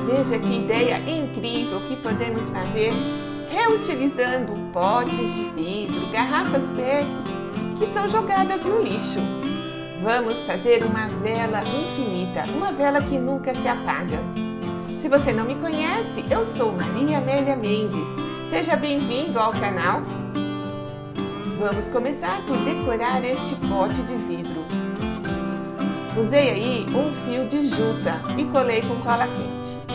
Veja que ideia incrível que podemos fazer reutilizando potes de vidro, garrafas PET que são jogadas no lixo. Vamos fazer uma vela infinita, uma vela que nunca se apaga. Se você não me conhece, eu sou Maria Amélia Mendes. Seja bem-vindo ao canal. Vamos começar por decorar este pote de vidro. Usei aí um fio de juta e colei com cola quente.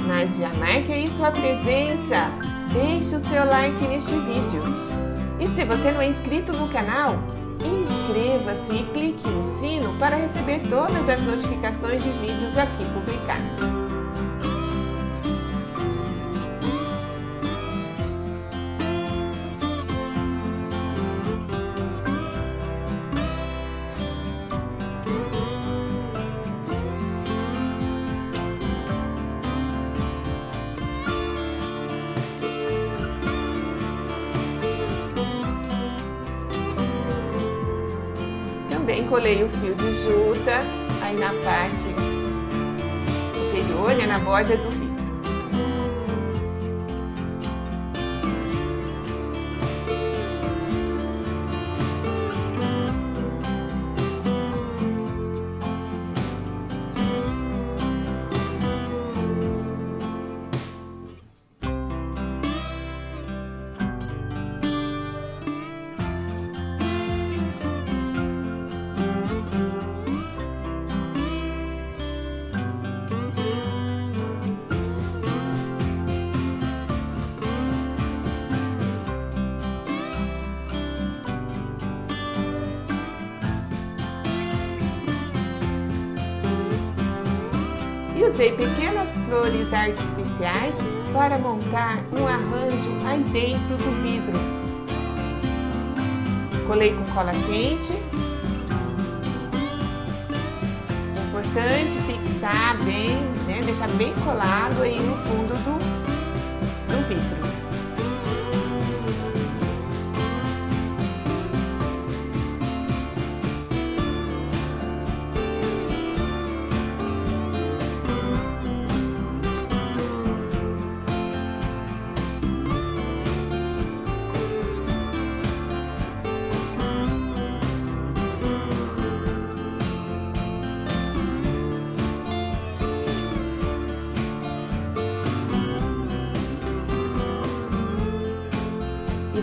Mas já marque aí sua presença, deixe o seu like neste vídeo. E se você não é inscrito no canal, inscreva-se e clique no sino para receber todas as notificações de vídeos aqui publicados. Também colei o fio de juta aí na parte superior, na borda do vidro. E usei pequenas flores artificiais para montar um arranjo aí dentro do vidro. Colei com cola quente. É importante fixar bem, deixar bem colado aí no fundo do vidro.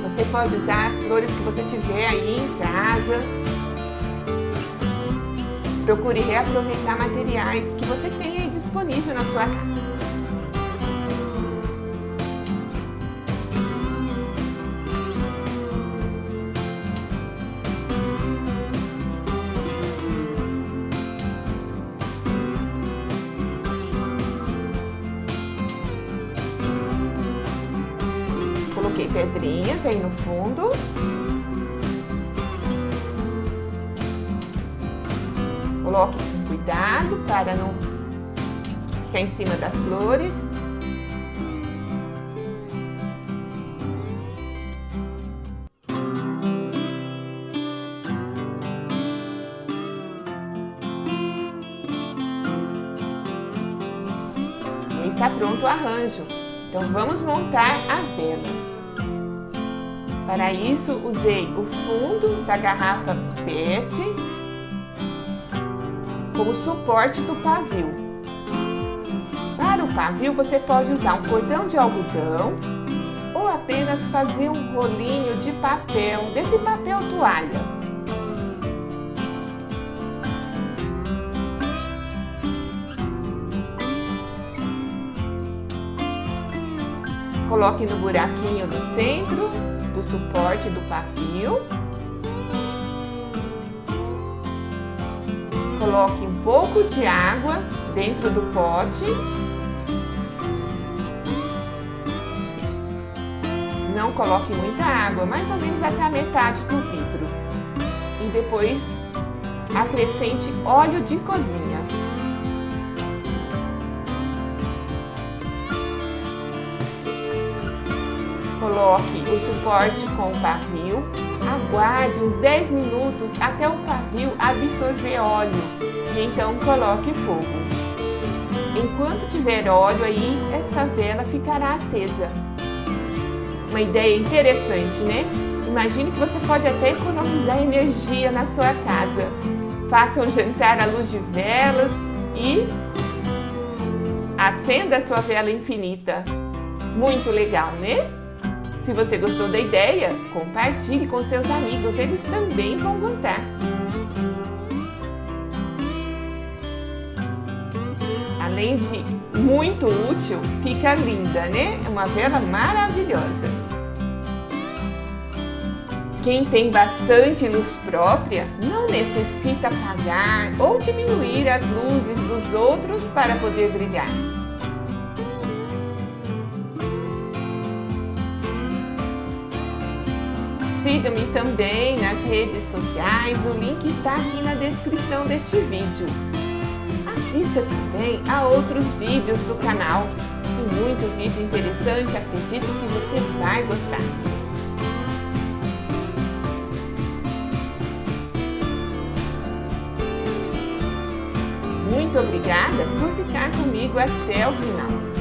Você pode usar as flores que você tiver aí em casa. Procure reaproveitar materiais que você tem aí disponível na sua casa. Coloquei pedrinhas aí no fundo. Coloque com cuidado para não ficar em cima das flores. E aí está pronto o arranjo. Então vamos montar a vela. Para isso, usei o fundo da garrafa PET como suporte do pavio. Para o pavio, você pode usar um cordão de algodão ou apenas fazer um rolinho de papel, desse papel toalha. Coloque no buraquinho do centro do suporte do pavio. Coloque um pouco de água dentro do pote. Não coloque muita água, mais ou menos até a metade do vidro. E depois acrescente óleo de cozinha. Coloque o suporte com o pavio Aguarde uns 10 minutos até o pavio absorver óleo e então coloque fogo. Enquanto tiver óleo aí, esta vela ficará acesa. Uma ideia interessante, né? Imagine que você pode até economizar energia na sua casa. Faça um jantar à luz de velas e acenda a sua vela infinita. Muito legal, né? Se você gostou da ideia, compartilhe com seus amigos, eles também vão gostar. Além de muito útil, fica linda, né? É uma vela maravilhosa. Quem tem bastante luz própria não necessita apagar ou diminuir as luzes dos outros para poder brilhar. Siga-me também nas redes sociais, o link está aqui na descrição deste vídeo. Assista também a outros vídeos do canal. Tem muito vídeo interessante, acredito que você vai gostar. Muito obrigada por ficar comigo até o final.